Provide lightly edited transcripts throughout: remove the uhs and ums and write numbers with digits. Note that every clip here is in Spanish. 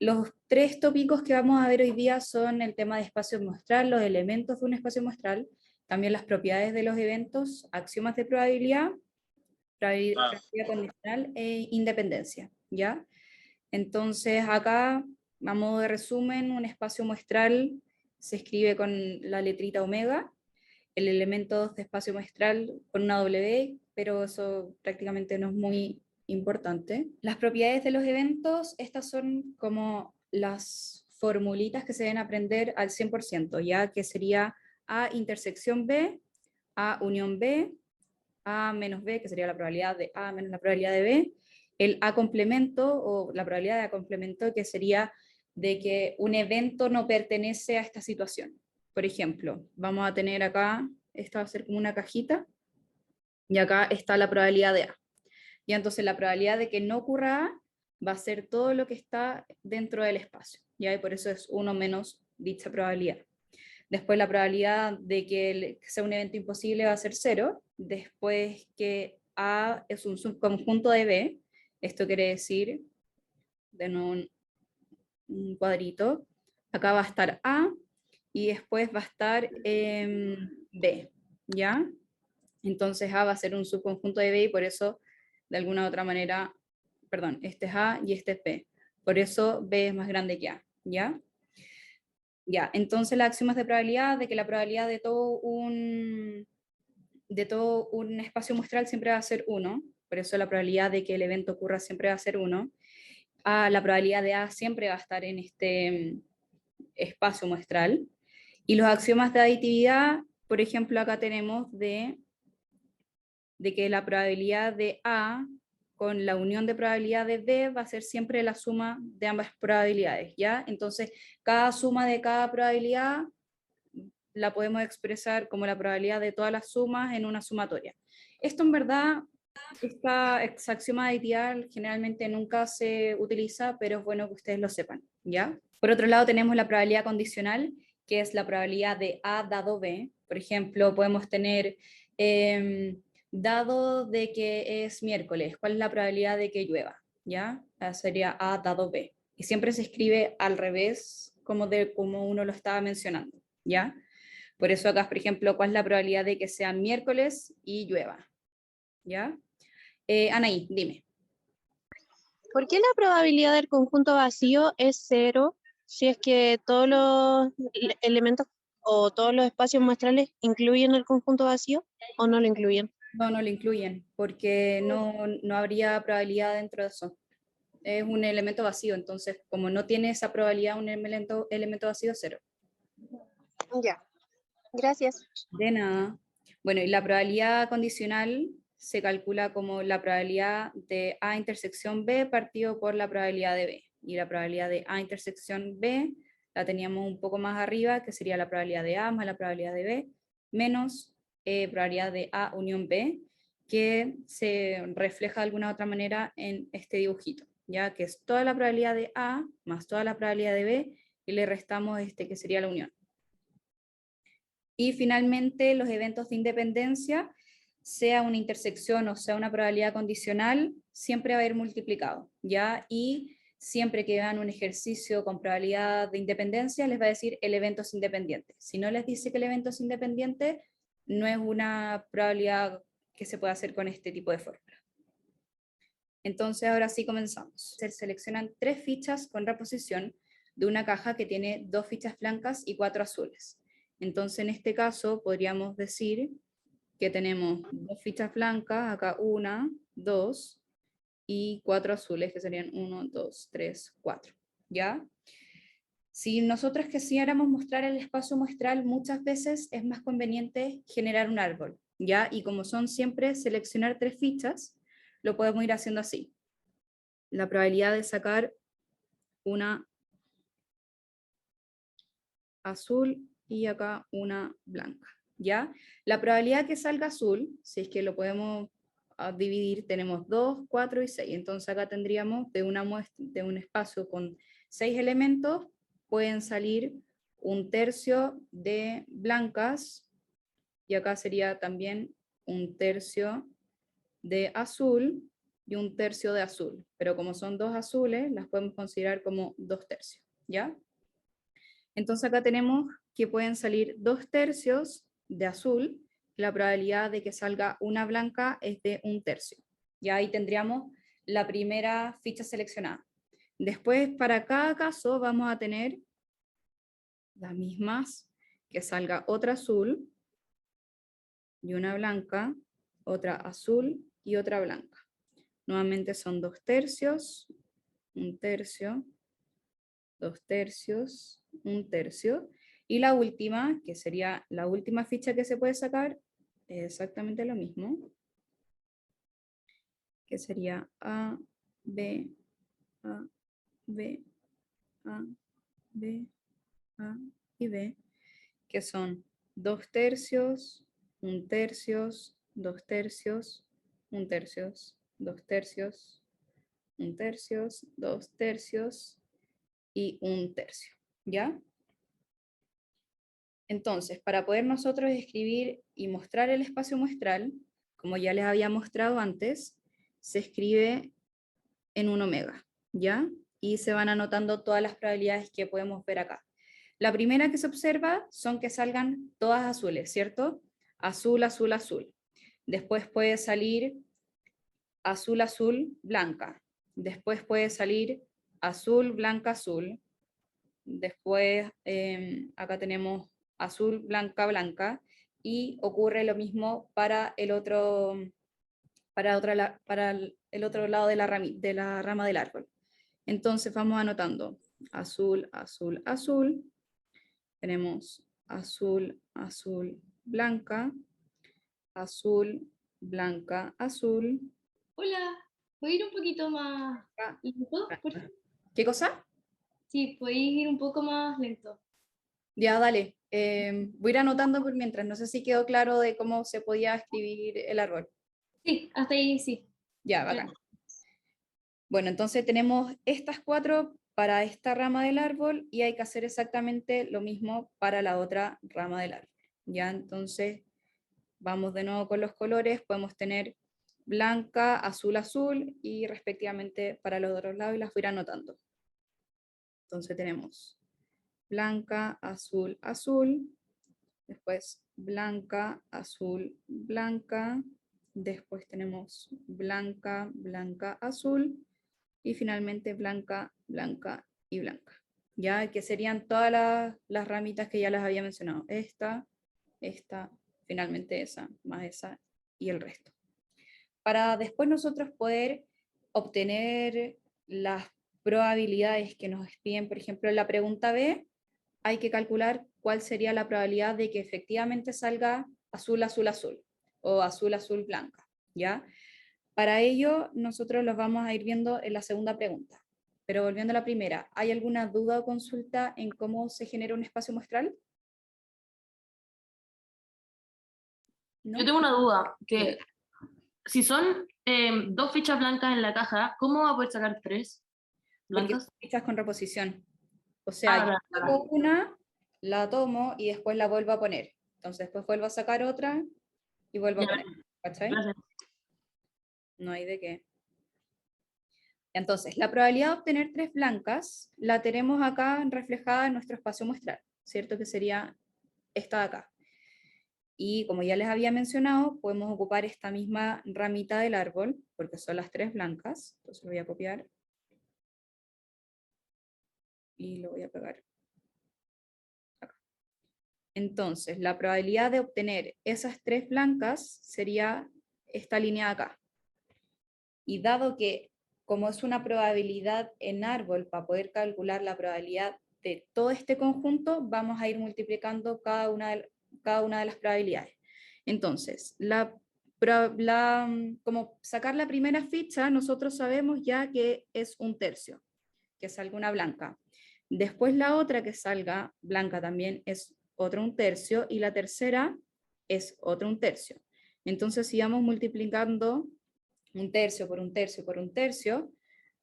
Los tres tópicos que vamos a ver hoy día son el tema de espacio muestral, los elementos de un espacio muestral, también las propiedades de los eventos, axiomas de probabilidad, probabilidad condicional e independencia, ¿ya? Entonces acá, a modo de resumen, un espacio muestral se escribe con la letrita omega, el elemento de espacio muestral con una W, pero eso prácticamente no es muy importante. Las propiedades de los eventos, estas son como las formulitas que se deben aprender al 100%, ya que sería A intersección B, A unión B, A menos B, que sería la probabilidad de A menos la probabilidad de B, el A complemento o la probabilidad de A complemento, que sería de que un evento no pertenece a esta situación. Por ejemplo, vamos a tener acá, esta va a ser como una cajita, y acá está la probabilidad de A. Y entonces la probabilidad de que no ocurra A va a ser todo lo que está dentro del espacio, ¿ya? Y por eso es 1 menos dicha probabilidad. Después la probabilidad de que sea un evento imposible va a ser 0. Después que A es un subconjunto de B, esto quiere decir, de nuevo un cuadrito, acá va a estar A y después va a estar B, ¿ya? Entonces A va a ser un subconjunto de B y por eso, de alguna u otra manera, perdón, este es A y este es B. Por eso B es más grande que A, ¿ya? Ya, entonces las axiomas de probabilidad, de que la probabilidad de todo un espacio muestral siempre va a ser 1, por eso la probabilidad de que el evento ocurra siempre va a ser 1. La probabilidad de A siempre va a estar en este espacio muestral. Y los axiomas de aditividad, por ejemplo, acá tenemos de que la probabilidad de A con la unión de probabilidad de B va a ser siempre la suma de ambas probabilidades, ¿ya? Entonces, cada suma de cada probabilidad la podemos expresar como la probabilidad de todas las sumas en una sumatoria. Esto en verdad, esta axioma aditividad generalmente nunca se utiliza, pero es bueno que ustedes lo sepan, ¿ya? Por otro lado tenemos la probabilidad condicional, que es la probabilidad de A dado B. Por ejemplo, podemos tener, dado de que es miércoles, ¿cuál es la probabilidad de que llueva? ¿Ya? Sería A dado B. Y siempre se escribe al revés, como uno lo estaba mencionando, ¿ya? Por eso acá, por ejemplo, ¿cuál es la probabilidad de que sea miércoles y llueva? ¿Ya? Anaí, dime. ¿Por qué la probabilidad del conjunto vacío es 0 si es que todos los elementos o todos los espacios muestrales incluyen el conjunto vacío o no lo incluyen? No, no lo incluyen, porque no habría probabilidad dentro de eso. Es un elemento vacío, entonces, como no tiene esa probabilidad, un elemento vacío, 0. Ya, gracias. De nada. Bueno, y la probabilidad condicional se calcula como la probabilidad de A intersección B partido por la probabilidad de B. Y la probabilidad de A intersección B la teníamos un poco más arriba, que sería la probabilidad de A más la probabilidad de B, menos probabilidad de A unión B, que se refleja de alguna otra manera en este dibujito, ya que es toda la probabilidad de A más toda la probabilidad de B, y le restamos este que sería la unión. Y finalmente, los eventos de independencia, sea una intersección o sea una probabilidad condicional, siempre va a ir multiplicado, ¿ya? Y siempre que vean un ejercicio con probabilidad de independencia, les va a decir el evento es independiente. Si no les dice que el evento es independiente, no es una probabilidad que se pueda hacer con este tipo de fórmula. Entonces, ahora sí comenzamos. Se seleccionan 3 fichas con reposición de una caja que tiene 2 fichas blancas y 4 azules. Entonces, en este caso, podríamos decir que tenemos 2 fichas blancas, acá 1, 2, y 4 azules, que serían 1, 2, 3, 4. ¿Ya? Si nosotros quisiéramos mostrar el espacio muestral, muchas veces es más conveniente generar un árbol, ¿ya? Y como son siempre seleccionar 3 fichas, lo podemos ir haciendo así. La probabilidad de sacar una azul y acá una blanca, ¿ya? La probabilidad que salga azul, si es que lo podemos dividir, tenemos 2, 4 y 6. Entonces acá tendríamos de un espacio con 6 elementos, pueden salir 1/3 de blancas, y acá sería también 1/3 de azul, y 1/3 de azul, pero como son 2 azules, las podemos considerar como 2/3, ¿ya? Entonces acá tenemos que pueden salir 2/3 de azul, la probabilidad de que salga una blanca es de 1/3. Ya ahí tendríamos la primera ficha seleccionada. Después, para cada caso, vamos a tener las mismas, que salga otra azul y una blanca, otra azul y otra blanca. Nuevamente son 2/3, 1/3, 2/3, 1/3. Y la última, que sería la última ficha que se puede sacar, es exactamente lo mismo, que sería A, B, A, B, A, B, A y B, que son 2/3, 1/3, 2/3, 1/3, 2/3, 1/3, 2/3 y 1/3, ¿ya? Entonces, para poder nosotros escribir y mostrar el espacio muestral, como ya les había mostrado antes, se escribe en 1 omega, ¿ya? Y se van anotando todas las probabilidades que podemos ver acá. La primera que se observa son que salgan todas azules, ¿cierto? Azul, azul, azul. Después puede salir azul, azul, blanca. Después puede salir azul, blanca, azul. Después acá tenemos azul, blanca, blanca. Y ocurre lo mismo para el otro, para el otro lado de la rama del árbol. Entonces vamos anotando azul, azul, azul. Tenemos azul, azul, blanca, azul, blanca, azul. Hola, ¿puedo ir un poquito más lento? ¿Qué cosa? Sí, podéis ir un poco más lento. Ya, dale. Voy a ir anotando por mientras. No sé si quedó claro de cómo se podía escribir el árbol. Sí, hasta ahí sí. Ya, bacán. Bueno, entonces tenemos estas 4 para esta rama del árbol y hay que hacer exactamente lo mismo para la otra rama del árbol. Ya, entonces vamos de nuevo con los colores. Podemos tener blanca, azul, azul y respectivamente para los otros lados y las voy a ir anotando. Entonces tenemos blanca, azul, azul, después blanca, azul, blanca, después tenemos blanca, blanca, azul, y finalmente blanca, blanca y blanca. Ya que serían todas las ramitas que ya les había mencionado. Esta, finalmente esa, más esa y el resto. Para después nosotros poder obtener las probabilidades que nos piden, por ejemplo, en la pregunta B, hay que calcular cuál sería la probabilidad de que efectivamente salga azul, azul, azul, o azul, azul, blanca, ¿ya? Para ello, nosotros los vamos a ir viendo en la segunda pregunta. Pero volviendo a la primera, ¿hay alguna duda o consulta en cómo se genera un espacio muestral? ¿No? Yo tengo una duda, que si son 2 fichas blancas en la caja, ¿cómo va a poder sacar 3 Porque blancas? son fichas con reposición. O sea, yo saco una, la tomo y después la vuelvo a poner. Entonces después vuelvo a sacar otra y vuelvo a poner. ¿Cachai? Gracias. No hay de qué. Entonces, la probabilidad de obtener 3 blancas la tenemos acá reflejada en nuestro espacio muestral, ¿cierto? Que sería esta de acá. Y como ya les había mencionado, podemos ocupar esta misma ramita del árbol, porque son las 3 blancas. Entonces lo voy a copiar. Y lo voy a pegar acá. Entonces, la probabilidad de obtener esas 3 blancas sería esta línea de acá. Y dado que, como es una probabilidad en árbol, para poder calcular la probabilidad de todo este conjunto, vamos a ir multiplicando cada una de las probabilidades. Entonces, como sacar la primera ficha, nosotros sabemos ya que es 1/3, que salga una blanca. Después la otra que salga blanca también es otro 1/3, y la tercera es otro 1/3. Entonces, si vamos multiplicando 1/3 por 1/3 por 1/3,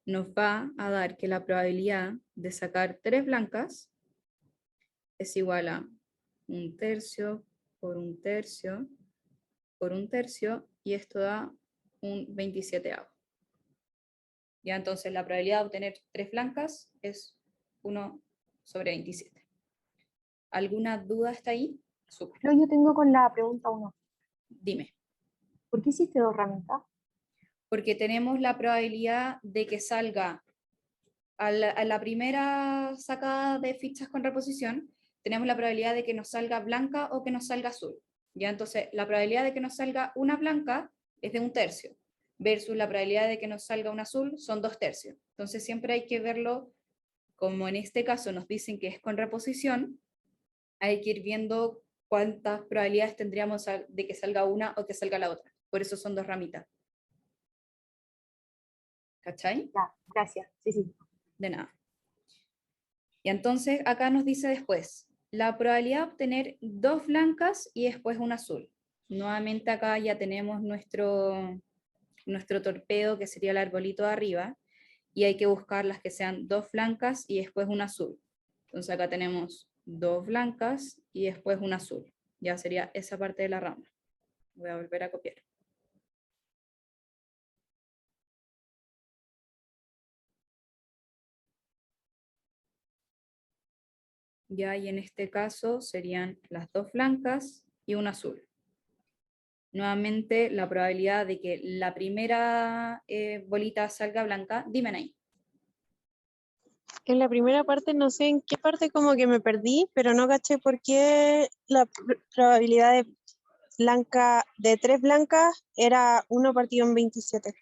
nos va a dar que la probabilidad de sacar 3 blancas es igual a 1/3 por 1/3 por 1/3, y esto da un 27avo. Ya, entonces la probabilidad de obtener 3 blancas es 1 sobre 27. ¿Alguna duda hasta ahí? Súper. Pero yo tengo con la pregunta 1. Dime. ¿Por qué hiciste 2 ramitas? Porque tenemos la probabilidad de que salga a la primera sacada de fichas con reposición, tenemos la probabilidad de que nos salga blanca o que nos salga azul. ¿Ya? Entonces, la probabilidad de que nos salga una blanca es de 1/3, versus la probabilidad de que nos salga un azul son 2/3. Entonces, siempre hay que verlo, como en este caso nos dicen que es con reposición, hay que ir viendo cuántas probabilidades tendríamos de que salga una o que salga la otra. Por eso son 2 ramitas. ¿Cachai? Ya, gracias. Sí, sí. De nada. Y entonces acá nos dice después, la probabilidad de obtener 2 blancas y después un azul. Nuevamente acá ya tenemos nuestro torpedo, que sería el arbolito de arriba, y hay que buscar las que sean 2 blancas y después un azul. Entonces acá tenemos 2 blancas y después un azul. Ya sería esa parte de la rama. Voy a volver a copiar. Ya, y en este caso serían las 2 blancas y un azul. Nuevamente, la probabilidad de que la primera bolita salga blanca, dime ahí. En la primera parte, no sé en qué parte como que me perdí, pero no caché por qué la probabilidad de 3 blancas era 1 partido en 27.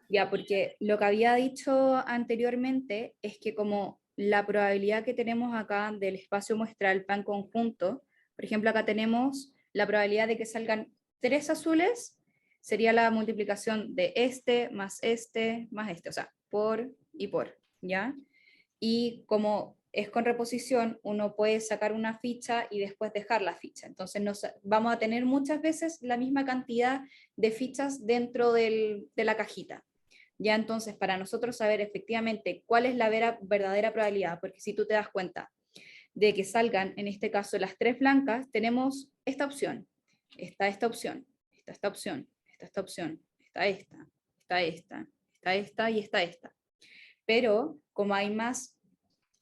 Ya, porque lo que había dicho anteriormente es que como la probabilidad que tenemos acá del espacio muestral pan conjunto, por ejemplo, acá tenemos la probabilidad de que salgan 3 azules, sería la multiplicación de este, o sea, por y por, ¿ya? Y como es con reposición, uno puede sacar una ficha y después dejar la ficha. Entonces vamos a tener muchas veces la misma cantidad de fichas dentro de la cajita. Ya entonces, para nosotros saber efectivamente cuál es la verdadera probabilidad, porque si tú te das cuenta de que salgan, en este caso, las 3 blancas, tenemos esta opción, esta opción, esta opción, esta opción, esta y esta. Pero como hay más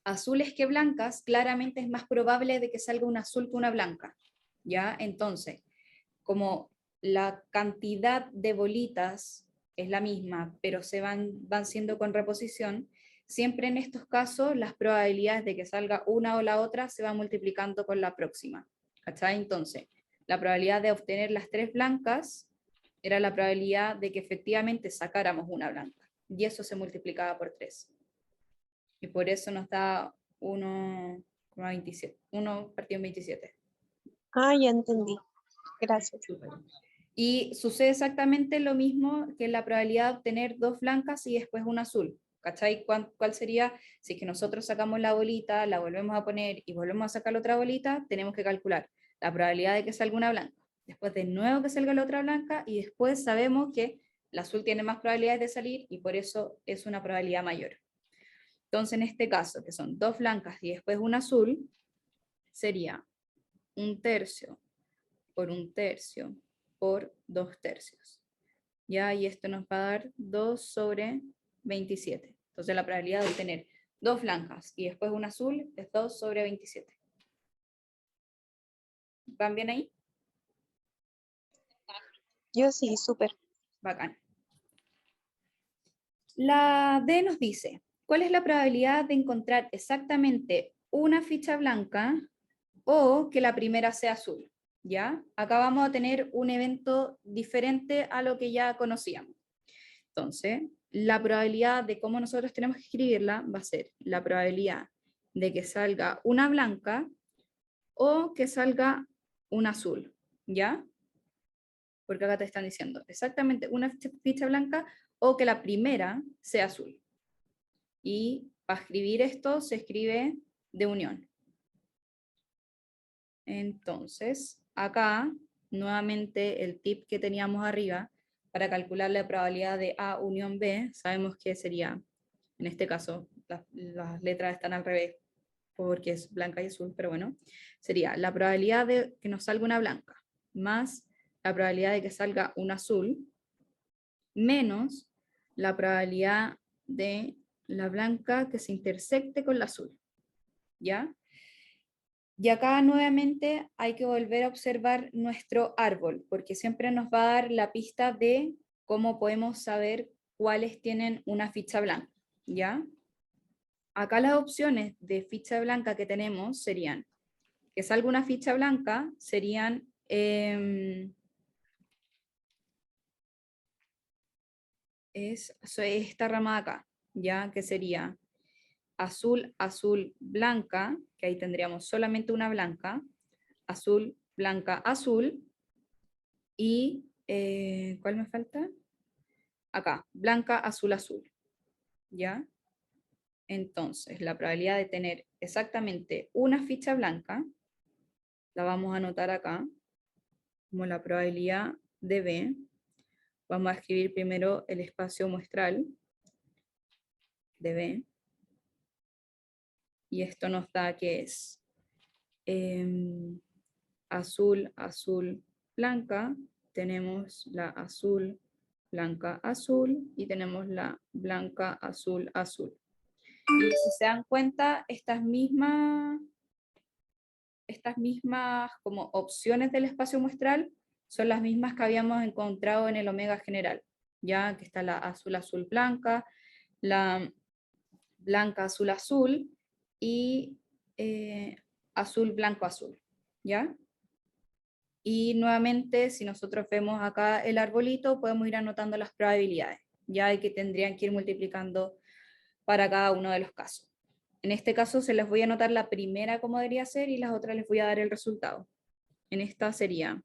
azules que blancas, claramente es más probable de que salga un azul que una blanca. ¿Ya? Entonces, como la cantidad de bolitas es la misma, pero van siendo con reposición, siempre en estos casos las probabilidades de que salga una o la otra se van multiplicando con la próxima. ¿Cachai? Entonces, la probabilidad de obtener las 3 blancas era la probabilidad de que efectivamente sacáramos una blanca. Y eso se multiplicaba por 3. Y por eso nos da 1,27. 1 partido en 27. Ah, ya entendí. Gracias. Y sucede exactamente lo mismo que la probabilidad de obtener 2 blancas y después un azul. ¿Cachai? ¿Cuál sería? Si es que nosotros sacamos la bolita, la volvemos a poner y volvemos a sacar la otra bolita, tenemos que calcular la probabilidad de que salga una blanca, después de nuevo que salga la otra blanca, y después sabemos que el azul tiene más probabilidades de salir y por eso es una probabilidad mayor. Entonces, en este caso, que son 2 blancas y después un azul, sería 1/3 por 1/3 por 2/3. ¿Ya? Y esto nos va a dar 2 sobre 27. Entonces la probabilidad de obtener 2 blancas y después un azul es 2 sobre 27. ¿Van bien ahí? Yo sí, súper. Bacán. La D nos dice, ¿cuál es la probabilidad de encontrar exactamente una ficha blanca o que la primera sea azul? ¿Ya? Acá vamos a tener un evento diferente a lo que ya conocíamos. Entonces, la probabilidad de cómo nosotros tenemos que escribirla va a ser la probabilidad de que salga una blanca o que salga un azul, ¿ya? Porque acá te están diciendo exactamente una ficha blanca o que la primera sea azul. Y para escribir esto se escribe de unión. Entonces, acá, nuevamente el tip que teníamos arriba, para calcular la probabilidad de A unión B, sabemos que sería, en este caso, las letras están al revés, porque es blanca y azul, pero bueno, sería la probabilidad de que nos salga una blanca, más la probabilidad de que salga un azul, menos la probabilidad de la blanca que se intersecte con la azul, ¿ya? Y acá nuevamente hay que volver a observar nuestro árbol, porque siempre nos va a dar la pista de cómo podemos saber cuáles tienen una ficha blanca, ¿ya? Acá las opciones de ficha blanca que tenemos serían, que salga una ficha blanca, serían es esta rama de acá, ¿ya? Que sería azul, azul, blanca, que ahí tendríamos solamente una blanca, azul, blanca, azul, y ¿cuál me falta? Acá, blanca, azul, azul, ¿ya? Entonces, la probabilidad de tener exactamente una ficha blanca, la vamos a anotar acá, como la probabilidad de B. Vamos a escribir primero el espacio muestral de B. Y esto nos da que es azul, azul, blanca. Tenemos la azul, blanca, azul. Y tenemos la blanca, azul, azul. Y si se dan cuenta, estas mismas como opciones del espacio muestral son las mismas que habíamos encontrado en el omega general, ya que está la azul, azul, blanca, la blanca, azul, azul y azul, blanco, azul, ¿ya? Y nuevamente, si nosotros vemos acá el arbolito, podemos ir anotando las probabilidades, ya que tendrían que ir multiplicando para cada uno de los casos. En este caso se les voy a anotar la primera como debería ser y las otras les voy a dar el resultado. En esta sería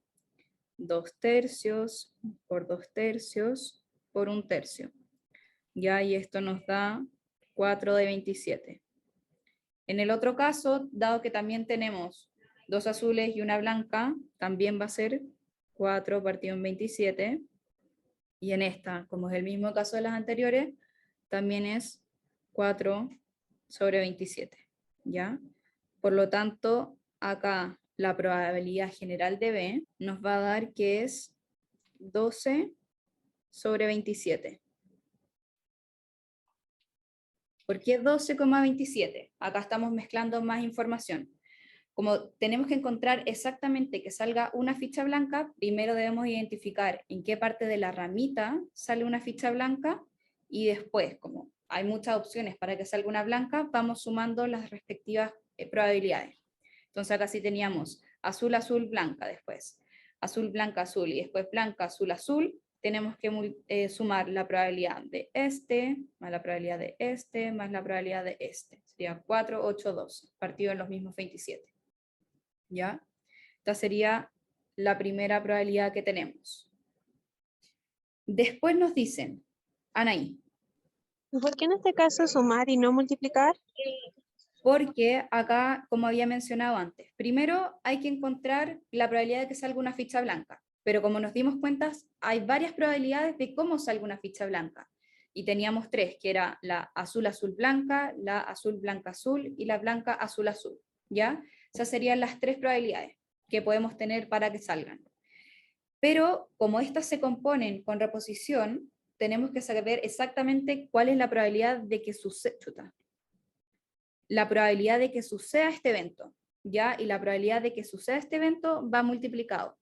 2/3 por 2/3 por 1/3. Ya, y esto nos da 4 de 27. En el otro caso, dado que también tenemos 2 azules y una blanca, también va a ser 4 partido en 27. Y en esta, como es el mismo caso de las anteriores, también es 4 sobre 27, ¿ya? Por lo tanto, acá la probabilidad general de B nos va a dar que es 12 sobre 27. ¿Por qué 12,27? Acá estamos mezclando más información. Como tenemos que encontrar exactamente que salga una ficha blanca, primero debemos identificar en qué parte de la ramita sale una ficha blanca y después, como hay muchas opciones para que salga una blanca, vamos sumando las respectivas probabilidades. Entonces acá sí teníamos azul, azul, blanca después, azul, blanca, azul y después blanca, azul, azul. Tenemos que sumar la probabilidad de este, más la probabilidad de este, más la probabilidad de este. Sería 4, 8, 12, partido en los mismos 27. ¿Ya? Esta sería la primera probabilidad que tenemos. Después nos dicen, Anaí, ¿Por qué en este caso sumar y no multiplicar? porque acá, como había mencionado antes, primero hay que encontrar la probabilidad de que salga una ficha blanca, pero como nos dimos cuenta, hay varias probabilidades de cómo salga una ficha blanca. Y teníamos tres, que era la azul, azul, blanca, la azul, blanca, azul y la blanca, azul, azul. ¿Ya? Esas serían las tres probabilidades que podemos tener para que salgan. Pero como estas se componen con reposición, tenemos que saber exactamente cuál es la probabilidad de que suceda. La probabilidad de que suceda este evento, ¿ya? Y la probabilidad de que suceda este evento va multiplicado,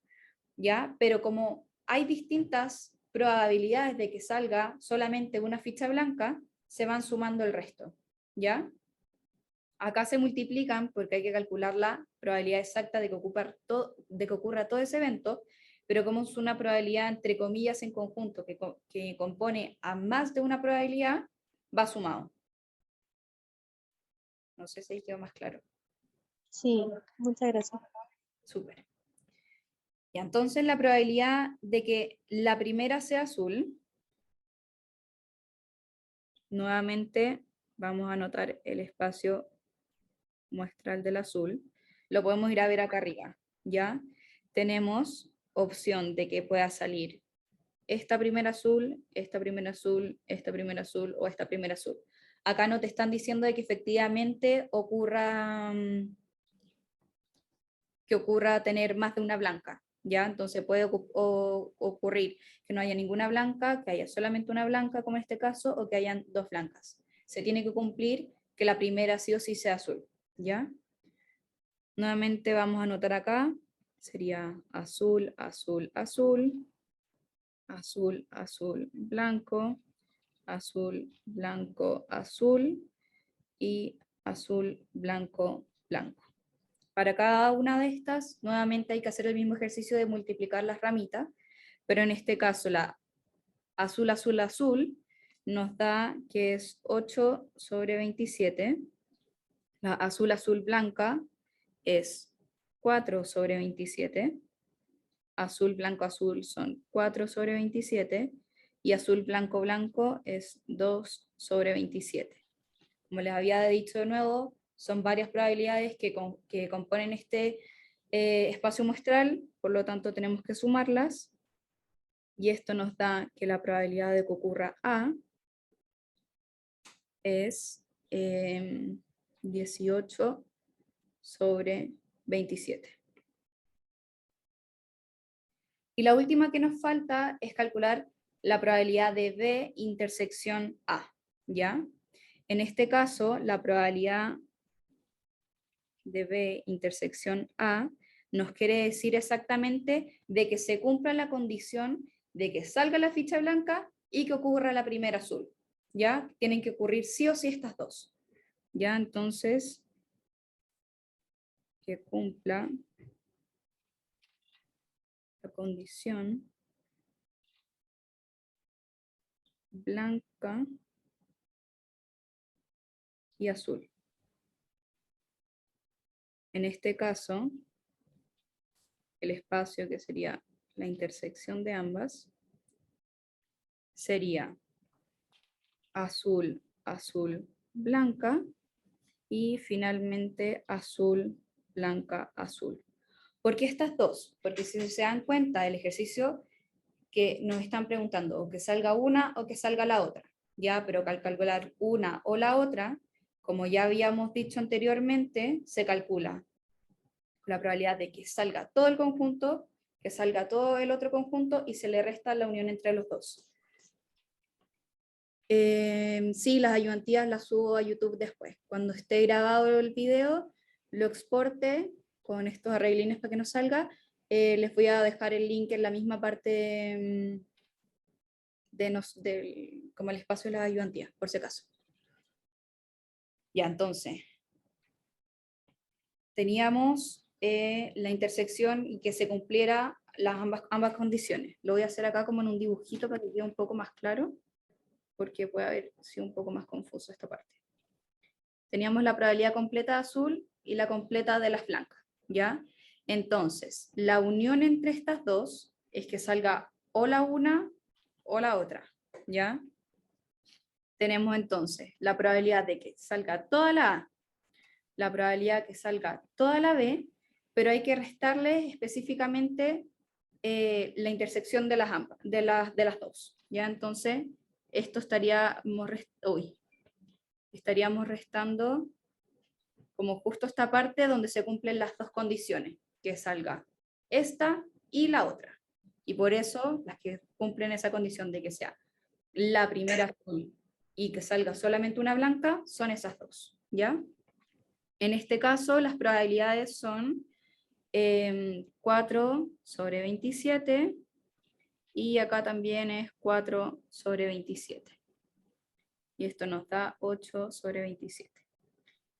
¿ya? Pero como hay distintas probabilidades de que salga solamente una ficha blanca, se van sumando el resto, ¿ya? Acá se multiplican porque hay que calcular la probabilidad exacta de que ocurra todo ese evento, pero como es una probabilidad entre comillas en conjunto que compone a más de una probabilidad, va sumado. No sé si quedó más claro. Sí, muchas gracias. Súper. Y entonces la probabilidad de que la primera sea azul, nuevamente vamos a anotar el espacio muestral del azul, lo podemos ir a ver acá arriba, ¿ya? Tenemos opción de que pueda salir esta primera azul, esta primera azul, esta primera azul o esta primera azul. Acá no te están diciendo de que efectivamente ocurra tener más de una blanca, ¿ya? Entonces puede ocurrir que no haya ninguna blanca, que haya solamente una blanca, como en este caso, o que hayan dos blancas. Se tiene que cumplir que la primera sí o sí sea azul, ¿ya? Nuevamente vamos a anotar acá, sería azul, azul, azul, azul, azul, blanco, azul, blanco, azul, y azul, blanco, blanco. Para cada una de estas, nuevamente hay que hacer el mismo ejercicio de multiplicar las ramitas, pero en este caso la azul, azul, azul nos da que es 8 sobre 27, la azul, azul, blanca es 4 sobre 27, azul, blanco, azul son 4 sobre 27, y azul, blanco, blanco es 2 sobre 27. Como les había dicho de nuevo, son varias probabilidades que componen este espacio muestral, por lo tanto tenemos que sumarlas, y esto nos da que la probabilidad de que ocurra A es 18 sobre 27. Y la última que nos falta es calcular la probabilidad de B intersección A, ¿ya? En este caso, la probabilidad de B intersección A nos quiere decir exactamente de que se cumpla la condición de que salga la ficha blanca y que ocurra la primera azul, ¿ya? Tienen que ocurrir sí o sí estas dos, ¿ya? Entonces, que cumpla la condición blanca y azul. En este caso, el espacio que sería la intersección de ambas sería azul, azul, blanca, y finalmente azul, blanca, azul. ¿Por qué estas dos? Porque si se dan cuenta del ejercicio que nos están preguntando, o que salga una o que salga la otra, ya, pero al calcular una o la otra, como ya habíamos dicho anteriormente, se calcula la probabilidad de que salga todo el conjunto, que salga todo el otro conjunto, y se le resta la unión entre los dos. Sí, las ayudantías las subo a YouTube después. Cuando esté grabado el video, lo exporte con estos arreglines para que nos salga. Les voy a dejar el link en la misma parte como el espacio de las ayudantías, por si acaso. Ya, entonces, teníamos la intersección y que se cumpliera ambas condiciones. Lo voy a hacer acá como en un dibujito para que quede un poco más claro, porque puede haber sido un poco más confuso esta parte. Teníamos la probabilidad completa de azul y la completa de las blancas, ¿ya? Entonces, la unión entre estas dos es que salga o la una o la otra, ¿ya? Tenemos entonces la probabilidad de que salga toda la A, la probabilidad de que salga toda la B, pero hay que restarle específicamente la intersección de las dos, ¿ya? Entonces, esto estaríamos restando como justo esta parte donde se cumplen las dos condiciones, que salga esta y la otra. Y por eso las que cumplen esa condición de que sea la primera azul y que salga solamente una blanca son esas dos, ¿ya? En este caso las probabilidades son 4 sobre 27 y acá también es 4 sobre 27. Y esto nos da 8 sobre 27.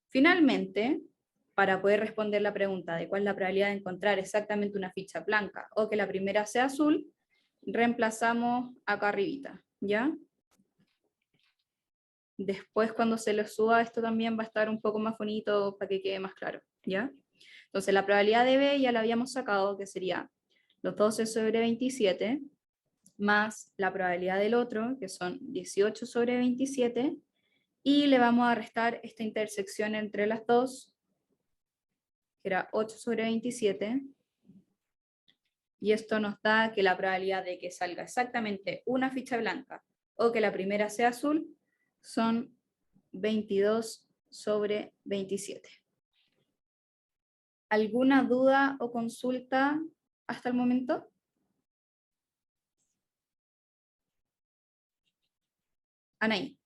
Finalmente, para poder responder la pregunta de cuál es la probabilidad de encontrar exactamente una ficha blanca o que la primera sea azul, reemplazamos acá arribita, ¿ya? Después cuando se lo suba esto también va a estar un poco más bonito para que quede más claro, ¿ya? Entonces la probabilidad de B ya la habíamos sacado, que sería los 12 sobre 27, más la probabilidad del otro, que son 18 sobre 27, y le vamos a restar esta intersección entre las dos, que era 8 sobre 27, y esto nos da que la probabilidad de que salga exactamente una ficha blanca o que la primera sea azul son 22 sobre 27. ¿Alguna duda o consulta hasta el momento? Anaí.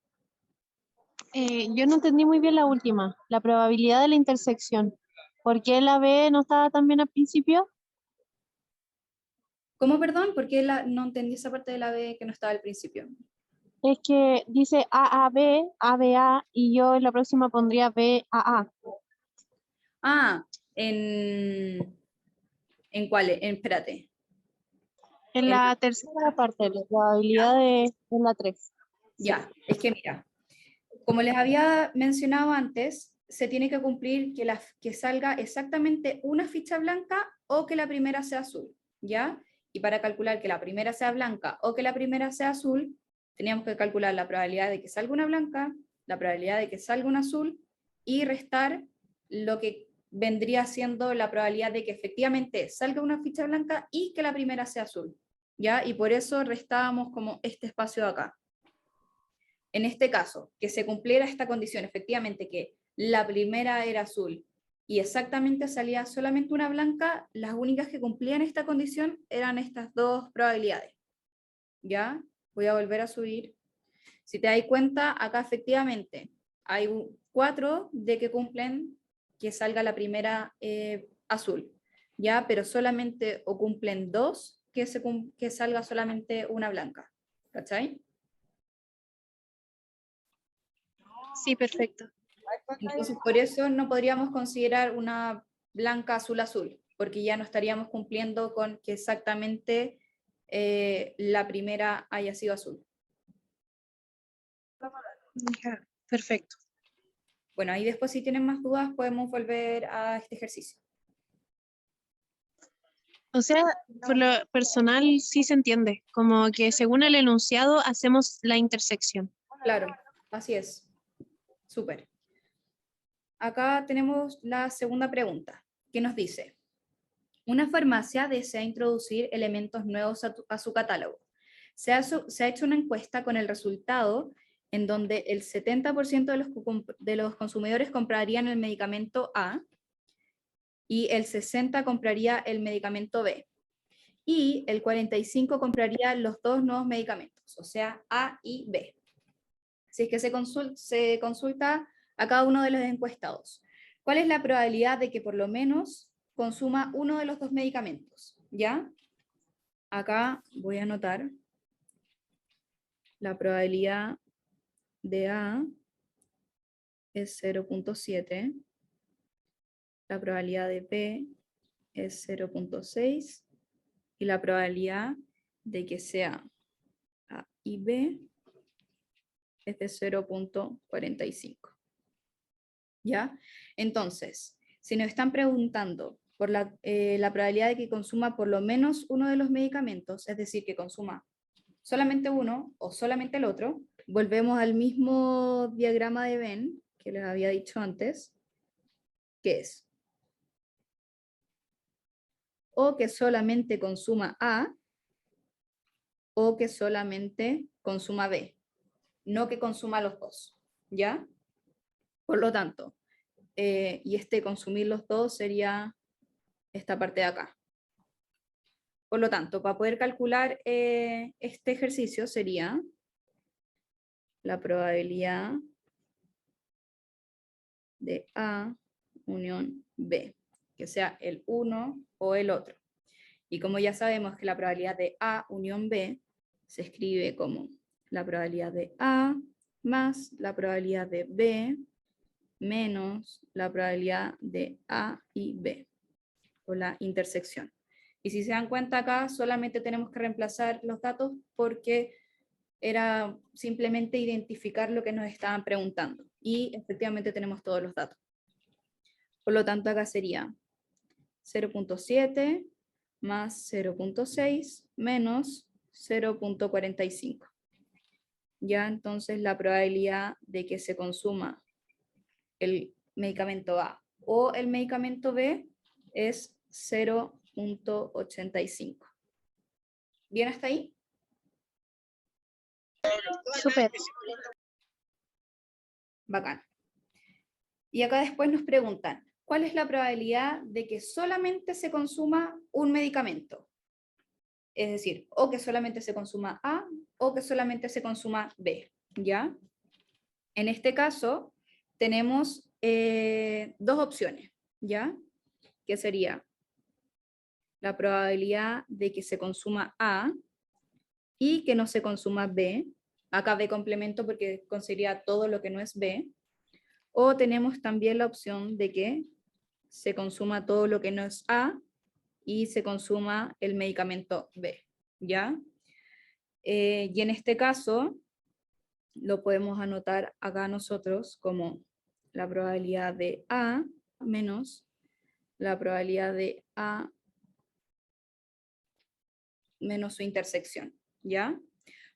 Yo no entendí muy bien la última, la probabilidad de la intersección. ¿Por qué la B no estaba tan bien al principio? ¿Cómo, perdón? ¿Por qué no entendí esa parte de la B que no estaba al principio? Es que dice AAB, ABA, y yo en la próxima pondría BAA. Ah, ¿en cuál? Espérate. En la tercera parte, la probabilidad en la 3. Ya, es que mira, como les había mencionado antes, se tiene que cumplir que salga exactamente una ficha blanca o que la primera sea azul, ¿ya? Y para calcular que la primera sea blanca o que la primera sea azul, teníamos que calcular la probabilidad de que salga una blanca, la probabilidad de que salga una azul y restar lo que vendría siendo la probabilidad de que efectivamente salga una ficha blanca y que la primera sea azul, ¿ya? Y por eso restábamos como este espacio de acá. En este caso, que se cumpliera esta condición, efectivamente que la primera era azul y exactamente salía solamente una blanca, las únicas que cumplían esta condición eran estas dos probabilidades. ¿Ya? Voy a volver a subir. Si te das cuenta, acá efectivamente hay 4 de que cumplen que salga la primera azul, ¿ya? Pero solamente o cumplen 2 que salga solamente una blanca. ¿Cachai? Sí, perfecto. Entonces, por eso no podríamos considerar una blanca azul-azul, porque ya no estaríamos cumpliendo con que exactamente la primera haya sido azul. Ya, perfecto. Bueno, ahí después si tienen más dudas podemos volver a este ejercicio. O sea, por lo personal sí se entiende, como que según el enunciado hacemos la intersección. Claro, así es. Súper. Acá tenemos la segunda pregunta, que nos dice, una farmacia desea introducir elementos nuevos a su catálogo. Se ha hecho una encuesta con el resultado en donde el 70% de los consumidores comprarían el medicamento A y el 60% compraría el medicamento B. Y el 45% compraría los dos nuevos medicamentos, o sea, A y B. Si es que se consulta a cada uno de los encuestados. ¿Cuál es la probabilidad de que por lo menos consuma uno de los dos medicamentos? ¿Ya? Acá voy a anotar la probabilidad de A es 0.7, la probabilidad de B es 0.6 y la probabilidad de que sea A y B es de 0.45. ¿Ya? Entonces, si nos están preguntando por la probabilidad de que consuma por lo menos uno de los medicamentos, es decir, que consuma solamente uno o solamente el otro, volvemos al mismo diagrama de Venn que les había dicho antes, que es o que solamente consuma A o que solamente consuma B, no que consuma los dos, ¿ya? Por lo tanto, y consumir los dos sería esta parte de acá. Por lo tanto, para poder calcular este ejercicio sería la probabilidad de A unión B, que sea el uno o el otro. Y como ya sabemos que la probabilidad de A unión B se escribe como la probabilidad de A más la probabilidad de B menos la probabilidad de A y B, o la intersección. Y si se dan cuenta acá, solamente tenemos que reemplazar los datos porque era simplemente identificar lo que nos estaban preguntando. Y efectivamente tenemos todos los datos. Por lo tanto, acá sería 0.7 más 0.6 menos 0.45. Ya entonces la probabilidad de que se consuma el medicamento A o el medicamento B es 0.85. ¿Bien hasta ahí? Súper. Bacán. Y acá después nos preguntan, ¿cuál es la probabilidad de que solamente se consuma un medicamento? Es decir, o que solamente se consuma A o que solamente se consuma B, ¿ya? En este caso, tenemos dos opciones, ¿ya? Que sería la probabilidad de que se consuma A y que no se consuma B. Acá B complemento porque consideraría todo lo que no es B. O tenemos también la opción de que se consuma todo lo que no es A y se consuma el medicamento B, ¿ya? Y en este caso, lo podemos anotar acá nosotros como la probabilidad de A menos la probabilidad de A menos su intersección, ¿ya?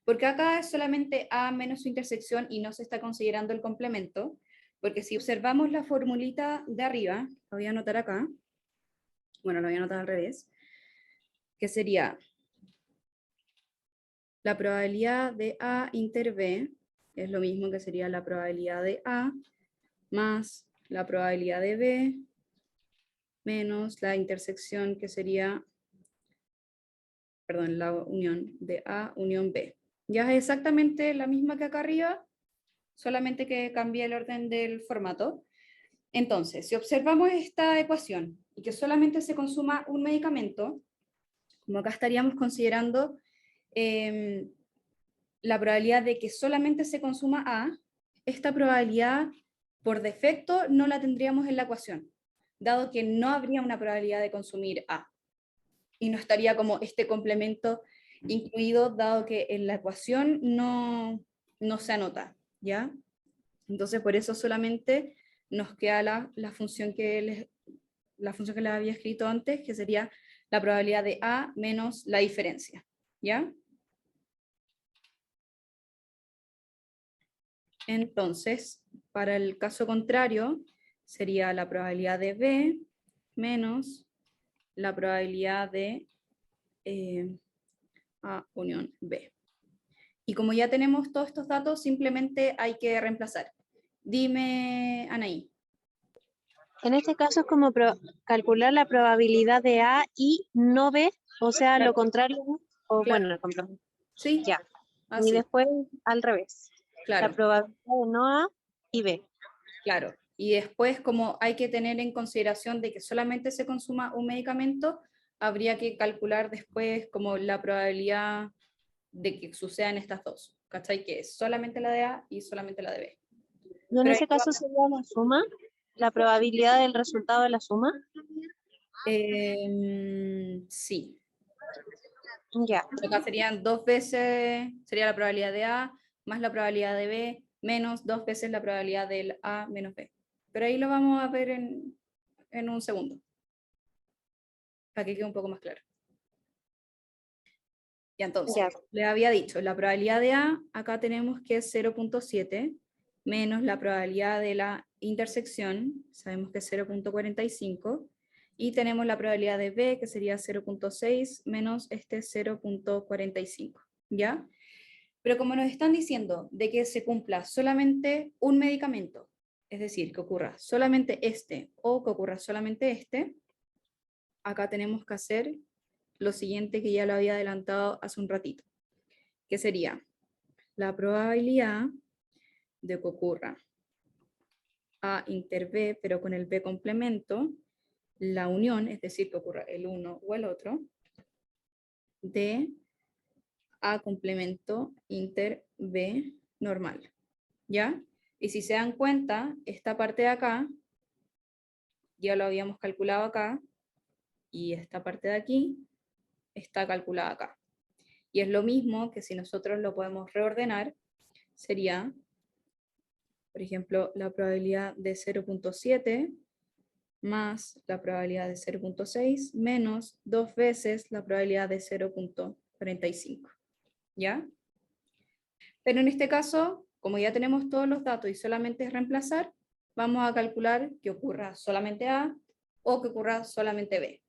Porque acá es solamente A menos su intersección y no se está considerando el complemento, porque si observamos la formulita de arriba, lo voy a anotar acá, bueno, lo voy a anotar al revés, que sería la probabilidad de A inter B, es lo mismo que sería la probabilidad de A, más la probabilidad de B, menos la intersección que sería, perdón, la unión de A unión B. Ya es exactamente la misma que acá arriba, solamente que cambié el orden del formato. Entonces, si observamos esta ecuación y que solamente se consuma un medicamento, como acá estaríamos considerando la probabilidad de que solamente se consuma A, esta probabilidad por defecto no la tendríamos en la ecuación, dado que no habría una probabilidad de consumir A. Y no estaría como este complemento incluido, dado que en la ecuación no se anota, ¿ya? Entonces, por eso solamente nos queda la función que les había escrito antes, que sería la probabilidad de A menos la diferencia, ¿ya? Entonces, para el caso contrario, sería la probabilidad de B menos la probabilidad de A unión B. Y como ya tenemos todos estos datos, simplemente hay que reemplazar. Dime, Anaí. En este caso es como calcular la probabilidad de A y no B, o sea, Claro. lo contrario, o Claro. bueno, el complemento. Sí, Ya. así. Y después al revés. Claro. La probabilidad de no A y B. Claro. Y después, como hay que tener en consideración de que solamente se consuma un medicamento, habría que calcular después como la probabilidad de que sucedan estas dos. ¿Cachai? Que es solamente la de A y solamente la de B. Y en Pero ese caso sería la suma, la probabilidad del resultado de la suma. Sí. Ya. Acá serían 2 veces, sería la probabilidad de A más la probabilidad de B menos 2 veces la probabilidad del A menos B. Pero ahí lo vamos a ver en un segundo, para que quede un poco más claro. Y entonces, Ya. le había dicho, la probabilidad de A, acá tenemos que es 0.7, menos la probabilidad de la intersección, sabemos que es 0.45, y tenemos la probabilidad de B, que sería 0.6, menos este 0.45, ¿ya? Pero como nos están diciendo de que se cumpla solamente un medicamento, es decir, que ocurra solamente este o que ocurra solamente este, acá tenemos que hacer lo siguiente que ya lo había adelantado hace un ratito, que sería la probabilidad de que ocurra A inter B, pero con el B complemento, la unión, es decir, que ocurra el uno o el otro, de A complemento inter B normal, ¿ya? Y si se dan cuenta, esta parte de acá, ya lo habíamos calculado acá, y esta parte de aquí está calculada acá. Y es lo mismo que si nosotros lo podemos reordenar, sería, por ejemplo, la probabilidad de 0.7 más la probabilidad de 0.6 menos 2 veces la probabilidad de 0.45. ¿Ya? Pero en este caso, como ya tenemos todos los datos y solamente es reemplazar, vamos a calcular que ocurra solamente A o que ocurra solamente B.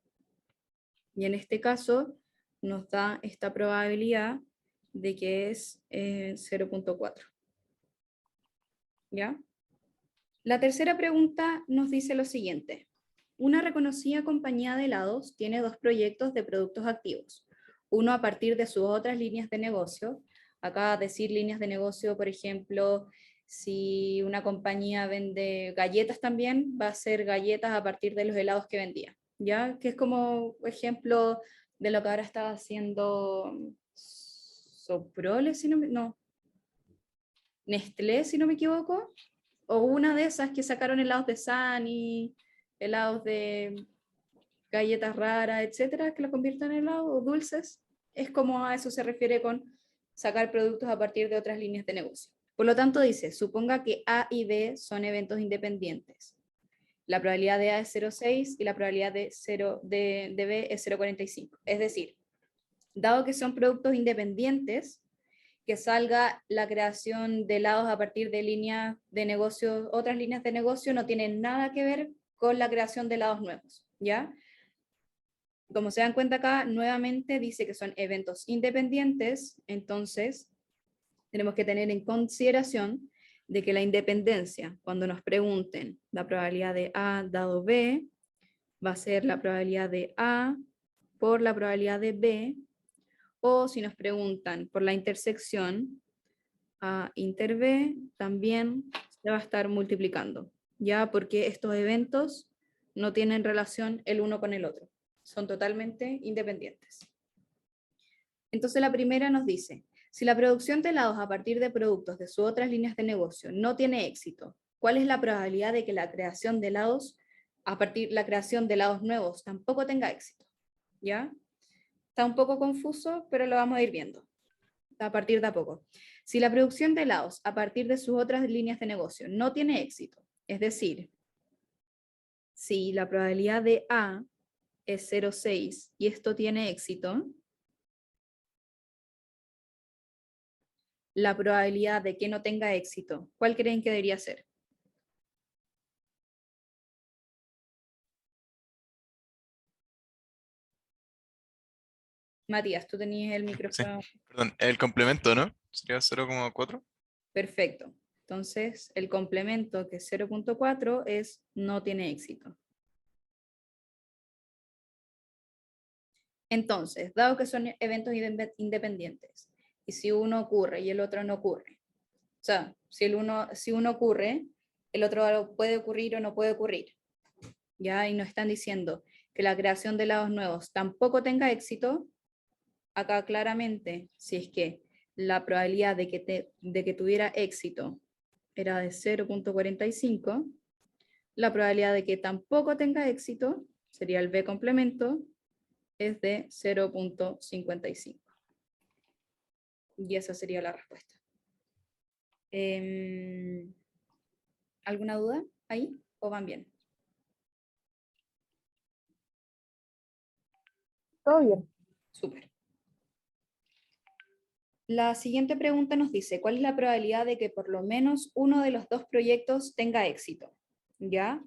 Y en este caso nos da esta probabilidad de que es 0.4. ¿Ya? La tercera pregunta nos dice lo siguiente. Una reconocida compañía de helados tiene 2 proyectos de productos activos, uno a partir de sus otras líneas de negocio. Acá decir líneas de negocio, por ejemplo, si una compañía vende galletas también, va a ser galletas a partir de los helados que vendía, ¿ya? Que es como ejemplo de lo que ahora estaba haciendo Soprole, si no, no, Nestlé, si no me equivoco, o una de esas que sacaron helados de Sani, helados de galletas raras, etcétera, que lo convierten en helados o dulces. Es como a eso se refiere con sacar productos a partir de otras líneas de negocio. Por lo tanto, dice, suponga que A y B son eventos independientes. La probabilidad de A es 0,6 y la probabilidad de B es 0,45. Es decir, dado que son productos independientes, que salga la creación de helados a partir de líneas de negocio, otras líneas de negocio no tienen nada que ver con la creación de helados nuevos, ¿ya? Como se dan cuenta acá, nuevamente dice que son eventos independientes, entonces tenemos que tener en consideración de que la independencia, cuando nos pregunten la probabilidad de A dado B, va a ser la probabilidad de A por la probabilidad de B, o si nos preguntan por la intersección A inter B, también se va a estar multiplicando, ya porque estos eventos no tienen relación el uno con el otro, son totalmente independientes. Entonces la primera nos dice, si la producción de helados a partir de productos de sus otras líneas de negocio no tiene éxito, ¿cuál es la probabilidad de que la creación de helados, la creación de helados nuevos tampoco tenga éxito? ¿Ya? Está un poco confuso, pero lo vamos a ir viendo a partir de a poco. Si la producción de helados a partir de sus otras líneas de negocio no tiene éxito, es decir, si la probabilidad de A es 0,6 y esto tiene éxito, la probabilidad de que no tenga éxito, ¿cuál creen que debería ser? Matías, tú tenías el Sí, micrófono. perdón, el complemento, ¿no? Sería 0,4. Perfecto. Entonces, el complemento, que es 0,4, es no tiene éxito. Entonces, dado que son eventos independientes, y si uno ocurre y el otro no ocurre, o sea, si uno ocurre, el otro puede ocurrir o no puede ocurrir, ¿ya? Y nos están diciendo que la creación de helados nuevos tampoco tenga éxito, acá claramente, si es que la probabilidad de que tuviera éxito era de 0,45, la probabilidad de que tampoco tenga éxito, sería el B complemento, es de 0,55. Y esa sería la respuesta. ¿Alguna duda ahí o van bien? Todo bien. Súper. La siguiente pregunta nos dice, ¿cuál es la probabilidad de que por lo menos uno de los 2 proyectos tenga éxito? ¿Ya?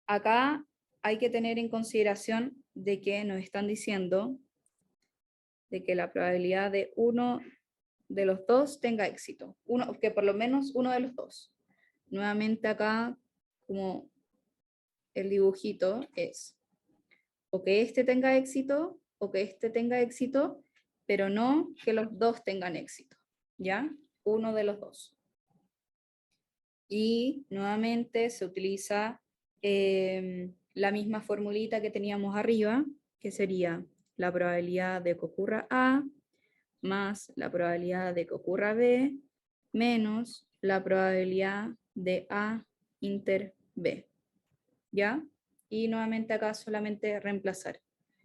Acá hay que tener en consideración de que nos están diciendo de que la probabilidad de uno de los 2 tenga éxito. Que por lo menos uno de los 2. Nuevamente acá, como el dibujito es, o que este tenga éxito, o que este tenga éxito, pero no que los 2 tengan éxito, ¿ya? Uno de los 2. Y nuevamente se utiliza la misma formulita que teníamos arriba, que sería la probabilidad de que ocurra A más la probabilidad de que ocurra B menos la probabilidad de A inter B, ¿ya? Y nuevamente acá solamente reemplazar.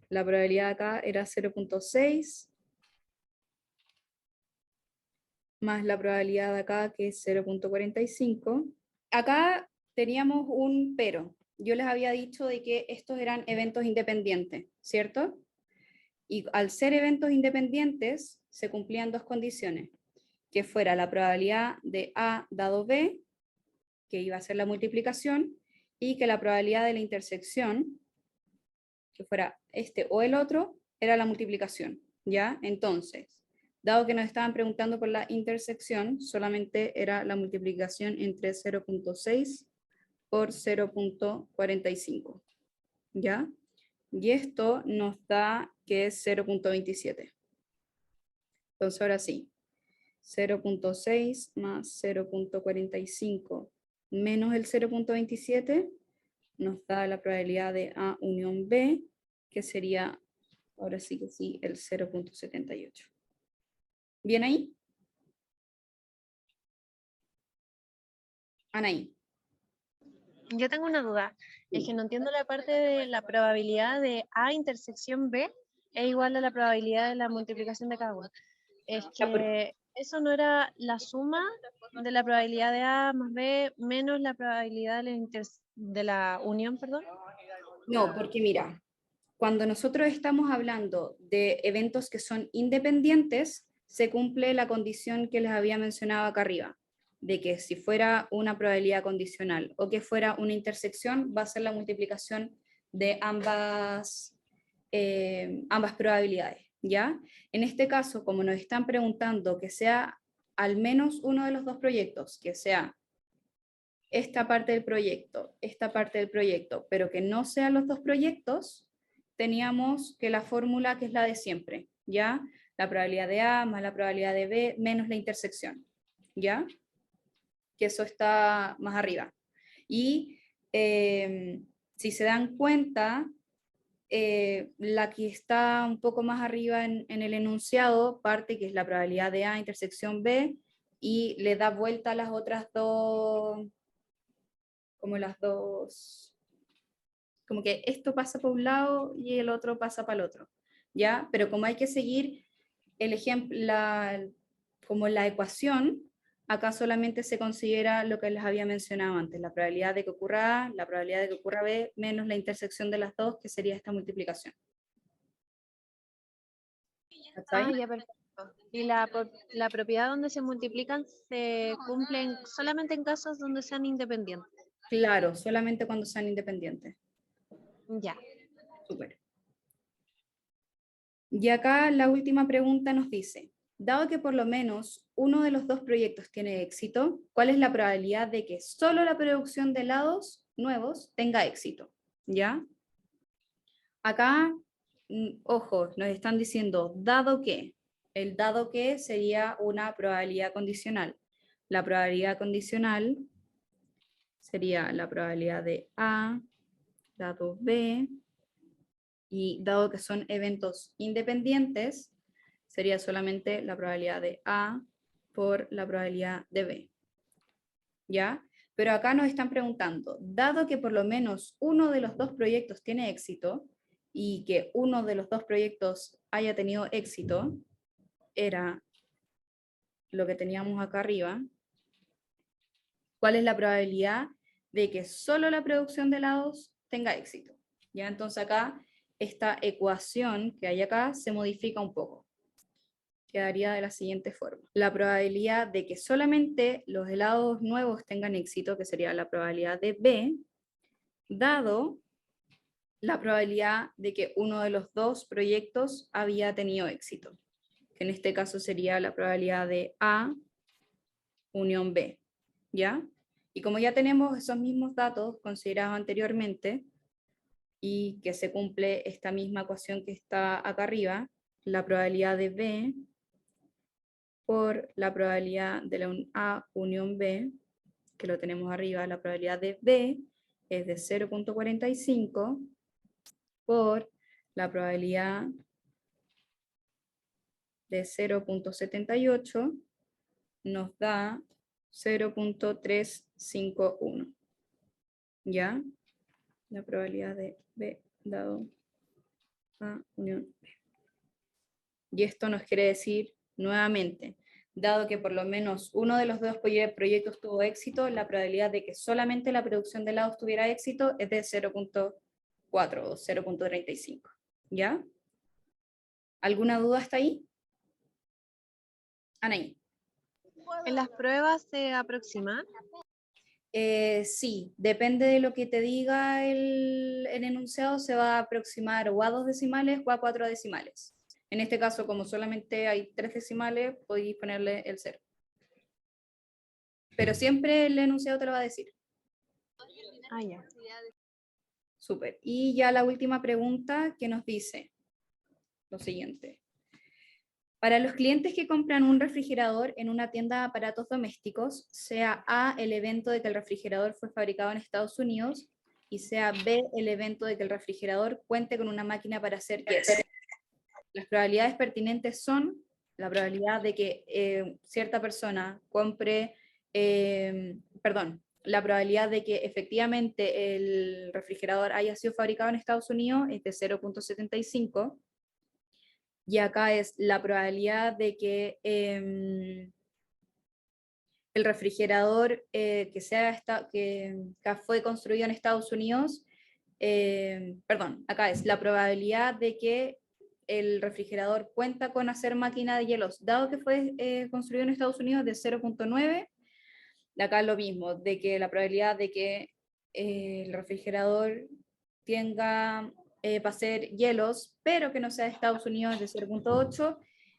La probabilidad acá era 0,6 más la probabilidad de acá, que es 0,45. Acá teníamos un pero. Yo les había dicho de que estos eran eventos independientes, ¿cierto? Y al ser eventos independientes, se cumplían 2 condiciones. Que fuera la probabilidad de A dado B, que iba a ser la multiplicación, y que la probabilidad de la intersección, que fuera este o el otro, era la multiplicación, ¿ya? Entonces, Dado que nos estaban preguntando por la intersección, solamente era la multiplicación entre 0.6 por 0.45, ¿ya? Y esto nos da que es 0.27. Entonces ahora sí, 0.6 más 0.45 menos el 0.27 nos da la probabilidad de A unión B, que sería, ahora sí que sí, el 0.78. ¿Bien ahí? Anaí. Yo tengo una duda. Es que no entiendo la parte de la probabilidad de A intersección B es igual a la probabilidad de la multiplicación de cada uno. Es que eso no era la suma de la probabilidad de A más B menos la probabilidad de la unión, perdón. No, porque mira, cuando nosotros estamos hablando de eventos que son independientes, se cumple la condición que les había mencionado acá arriba, de que si fuera una probabilidad condicional o que fuera una intersección, va a ser la multiplicación de ambas probabilidades, ¿ya? En este caso, como nos están preguntando que sea al menos uno de los dos proyectos, que sea esta parte del proyecto, pero que no sean los dos proyectos, teníamos que la fórmula que es la de siempre, ¿ya? La probabilidad de A más la probabilidad de B menos la intersección, ¿ya? Que eso está más arriba. Y si se dan cuenta, la que está un poco más arriba en el enunciado, parte que es la probabilidad de A intersección B, y le da vuelta a las otras dos, como que esto pasa por un lado y el otro pasa para el otro, ¿ya? Pero como hay que seguir el ejemplo, como la ecuación, acá solamente se considera lo que les había mencionado antes, la probabilidad de que ocurra A, la probabilidad de que ocurra B, menos la intersección de las dos, que sería esta multiplicación. ¿Cachai? Ya, perfecto. ¿Y la propiedad donde se multiplican se cumplen solamente en casos donde sean independientes? Claro, solamente cuando sean independientes. Ya. Súper. Y acá la última pregunta nos dice, dado que por lo menos uno de los dos proyectos tiene éxito, ¿cuál es la probabilidad de que solo la producción de helados nuevos tenga éxito? ¿Ya? Acá, ojo, nos están diciendo, dado que, el dado que sería una probabilidad condicional. La probabilidad condicional sería la probabilidad de A, dado B, y dado que son eventos independientes, sería solamente la probabilidad de A por la probabilidad de B. ¿Ya? Pero acá nos están preguntando, dado que por lo menos uno de los dos proyectos tiene éxito y que uno de los dos proyectos haya tenido éxito, era lo que teníamos acá arriba, ¿cuál es la probabilidad de que solo la producción de helados tenga éxito? ¿Ya? Entonces acá esta ecuación que hay acá se modifica un poco. Quedaría de la siguiente forma. La probabilidad de que solamente los helados nuevos tengan éxito, que sería la probabilidad de B, dado la probabilidad de que uno de los dos proyectos había tenido éxito, que en este caso sería la probabilidad de A unión B, ¿ya? Y como ya tenemos esos mismos datos considerados anteriormente, y que se cumple esta misma ecuación que está acá arriba, la probabilidad de B por la probabilidad de la A unión B, que lo tenemos arriba, la probabilidad de B es de 0.45 por la probabilidad de 0.78 nos da 0.351. ¿Ya? La probabilidad de B dado A unión B. Y esto nos quiere decir, nuevamente, dado que por lo menos uno de los dos proyectos tuvo éxito, la probabilidad de que solamente la producción de helados tuviera éxito es de 0.4 o 0.35. ¿Ya? ¿Alguna duda hasta ahí? Anaí. ¿En las pruebas se aproximan? Sí, depende de lo que te diga el enunciado, se va a aproximar o a 2 decimales o a 4 decimales. En este caso, como solamente hay 3 decimales, podéis ponerle el 0. Pero siempre el enunciado te lo va a decir. Ah, ya. Súper. Y ya la última pregunta que nos dice lo siguiente. Para los clientes que compran un refrigerador en una tienda de aparatos domésticos, sea A el evento de que el refrigerador fue fabricado en Estados Unidos y sea B el evento de que el refrigerador cuente con una máquina para hacer yes. Las probabilidades pertinentes son la probabilidad de que cierta persona compre, la probabilidad de que efectivamente el refrigerador haya sido fabricado en Estados Unidos es de 0.75. Y acá es la probabilidad de que el refrigerador que fue construido en Estados Unidos, acá es la probabilidad de que el refrigerador cuenta con hacer máquina de hielos, dado que fue construido en Estados Unidos, de 0.9. Acá lo mismo, de que la probabilidad de que el refrigerador tenga para hacer hielos, pero que no sea de Estados Unidos, de 0.8,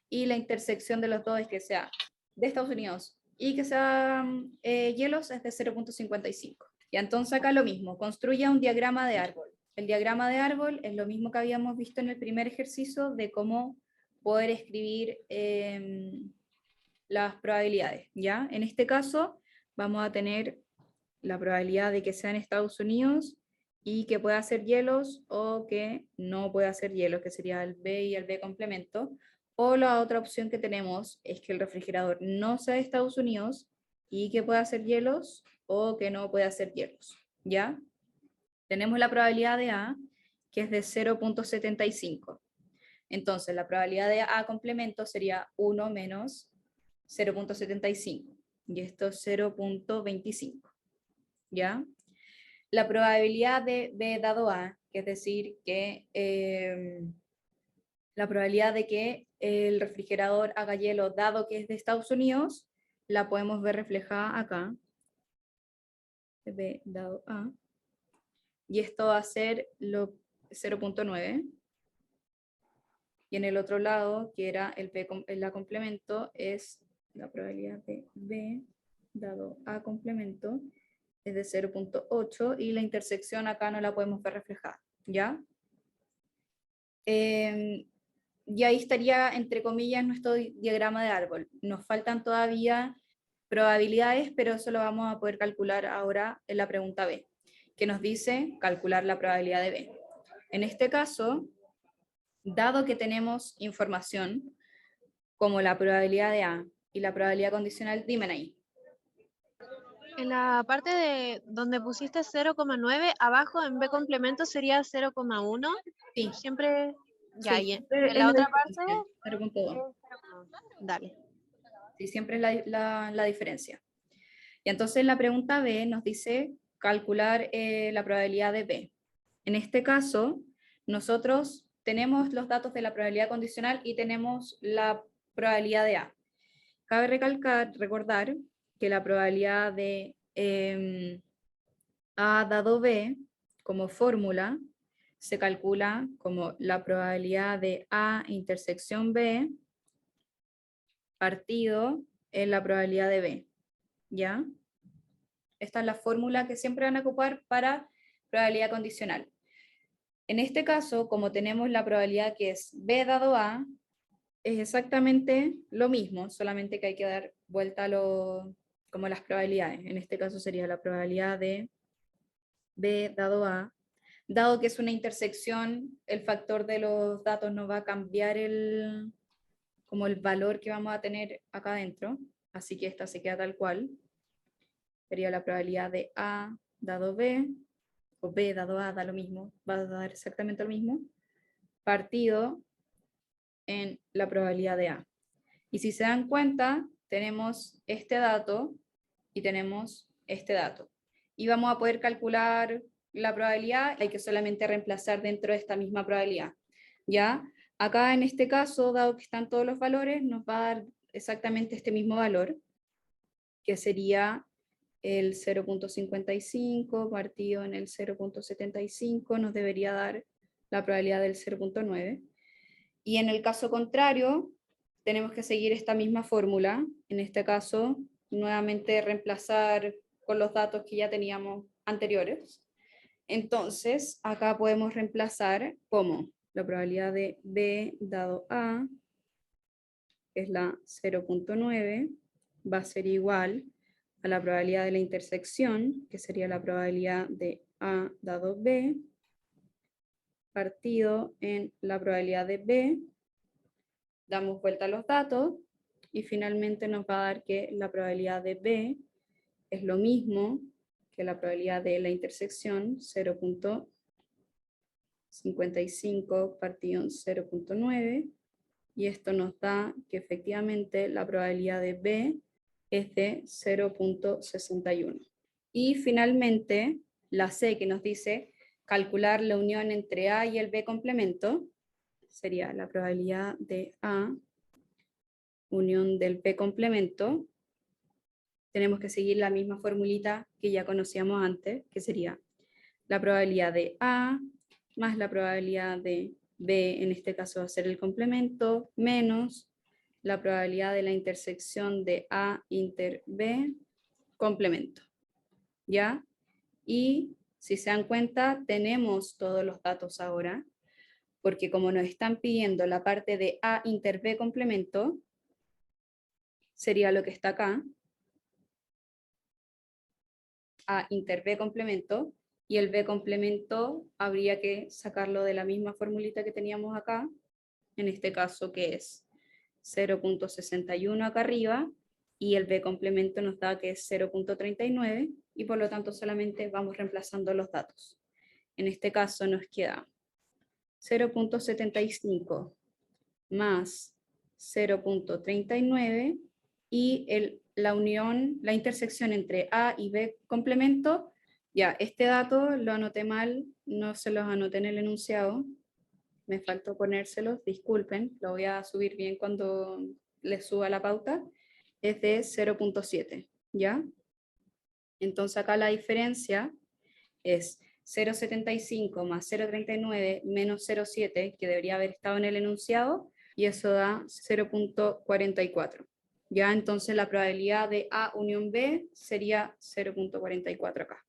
y la intersección de los dos es que sea de Estados Unidos y que sea hielos es de 0.55. Y entonces acá lo mismo, construya un diagrama de árbol. El diagrama de árbol es lo mismo que habíamos visto en el primer ejercicio de cómo poder escribir las probabilidades, ¿ya? En este caso vamos a tener la probabilidad de que sea en Estados Unidos y que pueda hacer hielos o que no pueda hacer hielos, que sería el B y el B complemento. O la otra opción que tenemos es que el refrigerador no sea de Estados Unidos y que pueda hacer hielos o que no pueda hacer hielos, ¿ya? Tenemos la probabilidad de A, que es de 0.75. Entonces, la probabilidad de A complemento sería 1 menos 0.75. Y esto es 0.25. ¿Ya? La probabilidad de B dado A, que es decir, que la probabilidad de que el refrigerador haga hielo dado que es de Estados Unidos, la podemos ver reflejada acá. B dado A. Y esto va a ser 0.9. Y en el otro lado, que era la complemento, es la probabilidad de B dado A complemento, es de 0.8, y la intersección acá no la podemos ver reflejada, ¿ya? Y ahí estaría, entre comillas, nuestro diagrama de árbol. Nos faltan todavía probabilidades, pero eso lo vamos a poder calcular ahora en la pregunta B, que nos dice calcular la probabilidad de B. En este caso, dado que tenemos información como la probabilidad de A y la probabilidad condicional, dime ahí. En la parte de donde pusiste 0,9, abajo en B complemento sería 0,1. Sí. Siempre. Ya, Sí, y siempre en es la otra parte. 0.2. Dale. Sí, siempre es la diferencia. Y entonces la pregunta B nos dice calcular la probabilidad de B. En este caso, nosotros tenemos los datos de la probabilidad condicional y tenemos la probabilidad de A. Cabe recordar que la probabilidad de A dado B como fórmula se calcula como la probabilidad de A intersección B partido en la probabilidad de B, ¿ya? Esta es la fórmula que siempre van a ocupar para probabilidad condicional. En este caso, como tenemos la probabilidad que es B dado A, es exactamente lo mismo, solamente que hay que dar vuelta como las probabilidades. En este caso sería la probabilidad de B dado A. Dado que es una intersección, el factor de los datos no va a cambiar como el valor que vamos a tener acá adentro, así que esta se queda tal cual. Sería la probabilidad de A dado B, o B dado A da lo mismo, va a dar exactamente lo mismo, partido en la probabilidad de A. Y si se dan cuenta, tenemos este dato y tenemos este dato. Y vamos a poder calcular la probabilidad, hay que solamente reemplazar dentro de esta misma probabilidad. ¿Ya? Acá en este caso, dado que están todos los valores, nos va a dar exactamente este mismo valor, que sería el 0.55 partido en el 0.75, nos debería dar la probabilidad del 0.9. Y en el caso contrario, tenemos que seguir esta misma fórmula. En este caso, nuevamente reemplazar con los datos que ya teníamos anteriores. Entonces, acá podemos reemplazar como la probabilidad de B dado A, que es la 0.9, va a ser igual a la probabilidad de la intersección, que sería la probabilidad de A dado B, partido en la probabilidad de B, damos vuelta a los datos, y finalmente nos va a dar que la probabilidad de B es lo mismo que la probabilidad de la intersección, 0.55 partido en 0.9, y esto nos da que efectivamente la probabilidad de B es de 0.61. Y finalmente, la C, que nos dice calcular la unión entre A y el B complemento, sería la probabilidad de A unión del B complemento. Tenemos que seguir la misma formulita que ya conocíamos antes, que sería la probabilidad de A más la probabilidad de B, en este caso va a ser el complemento, menos la probabilidad de la intersección de A inter B, complemento. ¿Ya? Y si se dan cuenta, tenemos todos los datos ahora, porque como nos están pidiendo la parte de A inter B complemento, sería lo que está acá, A inter B complemento, y el B complemento habría que sacarlo de la misma formulita que teníamos acá, en este caso que es 0.61 acá arriba, y el B complemento nos da que es 0.39, y por lo tanto solamente vamos reemplazando los datos. En este caso nos queda 0.75 más 0.39, y la unión, la intersección entre A y B complemento, ya, este dato lo anoté mal, no se los anoté en el enunciado, me faltó ponérselos, disculpen, lo voy a subir bien cuando les suba la pauta, es de 0.7, ¿ya? Entonces acá la diferencia es 0.75 más 0.39 menos 0.7, que debería haber estado en el enunciado, y eso da 0.44. Ya, entonces la probabilidad de A unión B sería 0.44 acá.